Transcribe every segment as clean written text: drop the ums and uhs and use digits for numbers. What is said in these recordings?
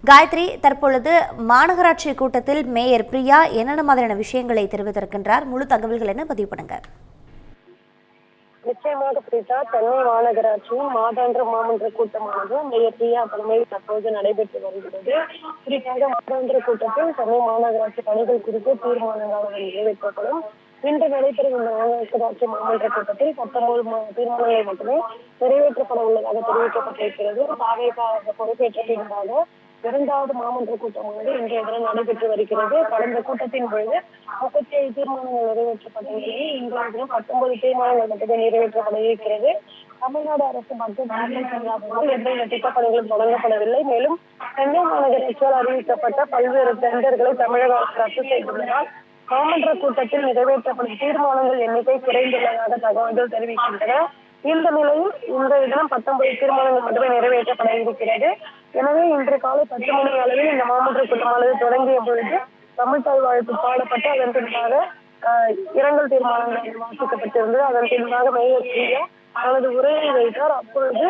காயத்ரி, தற்பொழுது மாநகராட்சி கூட்டத்தில் மேயர் பிரியா என்னென்ன மாதிரியான விஷயங்களை தெரிவித்திருக்கின்றார்? முழு தகவல்கள் என்ன பதிவு பண்ணுங்க. நிச்சயமாக பிரீதா, சென்னை மாநகராட்சியின் மாதாந்திர மாமன்ற கூட்டமானது மேயர் பிரியா தலைமையில் தற்போது நடைபெற்று வருகிறது. குறிப்பாக மாதாந்திர கூட்டத்தில் சென்னை மாநகராட்சி பணிகள் குறித்து தீர்மானங்கள் நிறைவேற்றப்படும். இன்று நடைபெறும் இந்த மாநகராட்சி மாமன்ற கூட்டத்தில் 19 தீர்மானங்கள் மட்டுமே நிறைவேற்றப்பட உள்ளதாக தெரிவிக்கப்பட்டிருக்கிறது. பொறுப்பேற்ற பின்பாக இரண்டாவது மாமன்ற கூட்டமானது இன்றைய தினம் நடைபெற்று வருகிறது. கடந்த கூட்டத்தின் பொழுது 37 தீர்மானங்கள் நிறைவேற்றப்பட்ட நிலையில் இன்றைய தினம் 19 தீர்மானங்கள் மட்டுமே நிறைவேற்றப்பட இருக்கிறது. தமிழ்நாடு அரசு பட்ஜெட் செய்யாததால் எந்தவித திட்டப்பணிகளும் தொடங்கப்படவில்லை. மேலும் சென்னை மாநகராட்சியால் அறிவிக்கப்பட்ட பல்வேறு டெண்டர்களை தமிழக அரசு ரத்து செய்துள்ளதால் மாமன்ற கூட்டத்தில் நிறைவேற்றப்படும் தீர்மானங்கள் எண்ணிக்கை குறைந்துள்ளதாக தகவல்கள் தெரிவிக்கின்றன. இந்த நிலையில் இன்றைய தினம் 19 தீர்மானங்கள் மட்டுமே நிறைவேற்றப்பட இருக்கிறது. எனவே இன்று காலை 10 மணி அளவில் இந்த மாமன்ற கூட்டமானது தொடங்கிய பொழுது தமிழ் தாய் வாழ்த்து பாடப்பட்டு அதன் பின்பாக இரங்கல் தீர்மானங்கள் வாசிக்கப்பட்டிருந்தது. அதன் பின்பாக மேயர் பிரியா தனது உரையை வைத்தார். அப்பொழுது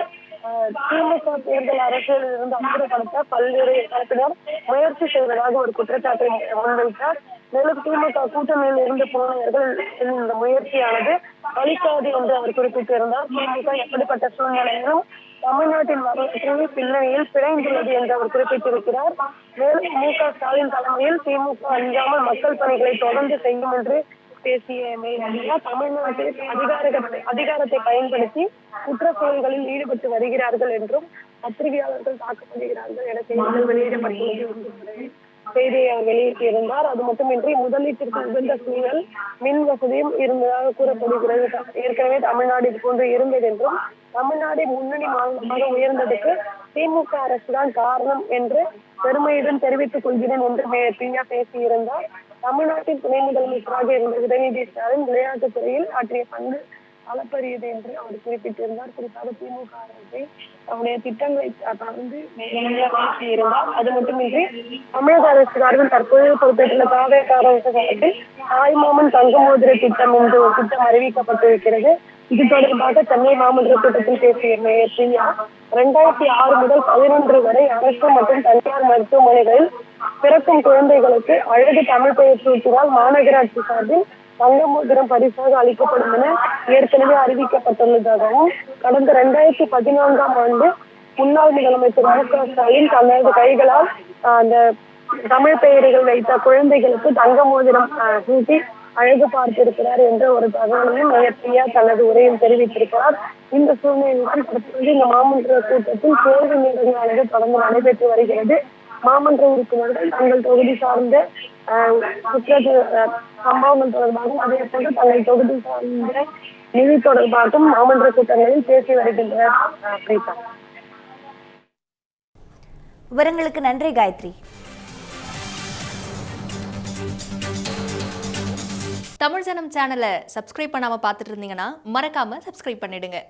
திமுக தேர்தல் அரசியலில் இருந்து அப்புறப்படுத்த பல்வேறு தரப்பினர் முயற்சி செய்வதாக ஒரு குற்றச்சாட்டை முன்வைத்தார். மேலும் திமுக கூட்டணியில் இருந்து போனவர்கள் இந்த முயற்சியானது பலிக்காது என்று அவர் குறிப்பிட்டிருந்தார். திமுக எப்படிப்பட்ட சூழ்நிலையிலும் தமிழ்நாட்டின் வரலாற்று பின்னணியில் பிணைந்துள்ளது என்று அவர் குறிப்பிட்டிருக்கிறார். மேலும் மு.க.ஸ்டாலின் தலைமையில் திமுக அஞ்சாமல் மக்கள் பணிகளை தொடர்ந்து செய்யும் என்று பேசிய மேயர் தமிழ்நாட்டில் அதிகாரத்தை பயன்படுத்தி குற்ற செயல்களில் ஈடுபட்டு வருகிறார்கள் என்றும் பத்திரிகையாளர்கள் தாக்கப்படுகிறார்கள் என செய்திகள் வெளியிடப்பட்டுள்ளது செய்தியை அவர் வெளியிட்டிருந்தார். அது மட்டுமின்றி முதலீட்டிற்கு உகந்த சூழல் மின் வசதியும் இருந்ததாக கூறப்படுகிறது. ஏற்கனவே தமிழ்நாடு இது போன்று இருந்தது என்றும் தமிழ்நாடு முன்னணி மாநிலமாக உயர்ந்ததுக்கு திமுக அரசுதான் காரணம் என்று பெருமையுடன் தெரிவித்துக் கொள்கிறேன் என்று மேயர் பிரியா பேசியிருந்தார். தமிழ்நாட்டின் துணை முதலமைச்சராக இருந்த உதயநிதி ஸ்டாலின் விளையாட்டுத் துறையில் ஆற்றிய பங்கு அளப்பரியது என்று அவர் குறிப்பிட்டிருந்தார். குறிப்பாக திமுக அரசை அவருடைய திட்டங்களை தொடர்ந்து பேசியிருந்தார். அது மட்டுமின்றி தமிழக அரசு சார்பில் தற்போது பொறுப்பேற்றுள்ள தாவேக அரசு காலத்தில் தாய்மாமன் தங்கமோதிர திட்டம் என்று ஒரு திட்டம் அறிவிக்கப்பட்டிருக்கிறது. இது தொடர்பாக சென்னை மாமன்ற கூட்டத்தில் பேசிய மேயர் பிரியா 2006 முதல் 11 வரை அரசு மற்றும் தனியார் மருத்துவமனைகளில் பிறக்கும் குழந்தைகளுக்கு அழகு தமிழ் பெயர் சூட்டினால் மாநகராட்சி சார்பில் தங்கமோதிரம் பரிசாக அளிக்கப்படும் என ஏற்கனவே அறிவிக்கப்பட்டுள்ளதாகவும் கடந்த 2014ஆம் ஆண்டு முன்னாள் முதலமைச்சர் மு.க.ஸ்டாலின் தனது கைகளால் அந்த தமிழ் பெயர்கள் வைத்த குழந்தைகளுக்கு தங்கமோதிரம் சூட்டி அழகு பார்த்திருக்கிறார் என்ற ஒரு தகவலையும் மேயர் பிரியா தனது உரையில் தெரிவித்திருக்கிறார். இந்த சூழ்நிலையில் தற்போது இந்த மாமன்ற கூட்டத்தில் கேள்வி நேரங்களானது தொடர்ந்து நடைபெற்று வருகிறது. மாமன்ற உறுப்பினர்கள் தங்கள் தொகுதி சார்ந்த சம்பவங்கள் தொடர்பாகவும் அதே போன்று தங்கள் தொகுதி சார்ந்த நிதி தொடர்பாகவும் மாமன்ற கூட்டங்களில் பேசி வருகின்றனர். விவரங்களுக்கு நன்றி காயத்ரி. தமிழ் ஜனம் சேனலை சப்ஸ்கிரைப் பண்ணாம பார்த்துட்டு இருந்தீங்கன்னா மறக்காம சப்ஸ்கிரைப் பண்ணிடுங்க.